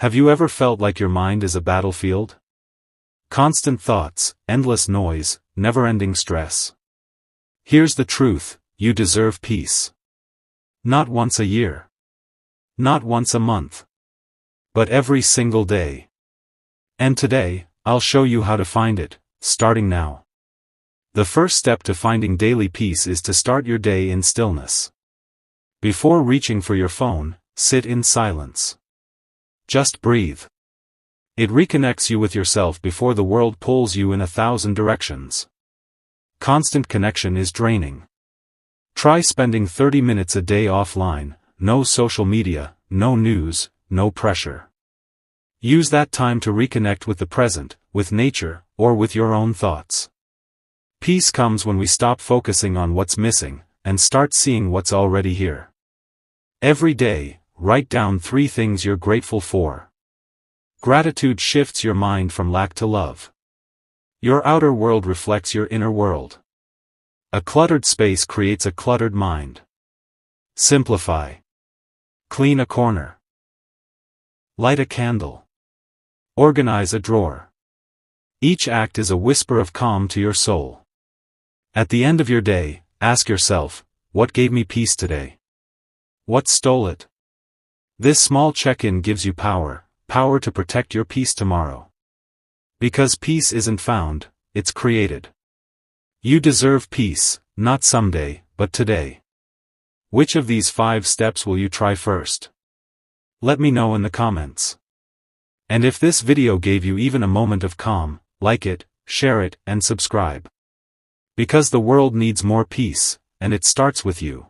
Have you ever felt like your mind is a battlefield? Constant thoughts, endless noise, never-ending stress. Here's the truth, you deserve peace. Not once a year. Not once a month. But every single day. And today, I'll show you how to find it, starting now. The first step to finding daily peace is to start your day in stillness. Before reaching for your phone, sit in silence. Just breathe. It reconnects you with yourself before the world pulls you in 1,000 directions. Constant connection is draining. Try spending 30 minutes a day offline, no social media, no news, no pressure. Use that time to reconnect with the present, with nature, or with your own thoughts. Peace comes when we stop focusing on what's missing, and start seeing what's already here. Every day, write down 3 things you're grateful for. Gratitude shifts your mind from lack to love. Your outer world reflects your inner world. A cluttered space creates a cluttered mind. Simplify. Clean a corner. Light a candle. Organize a drawer. Each act is a whisper of calm to your soul. At the end of your day, ask yourself, what gave me peace today? What stole it? This small check-in gives you power to protect your peace tomorrow. Because peace isn't found, it's created. You deserve peace, not someday, but today. Which of these 5 steps will you try first? Let me know in the comments. And if this video gave you even a moment of calm, like it, share it, and subscribe. Because the world needs more peace, and it starts with you.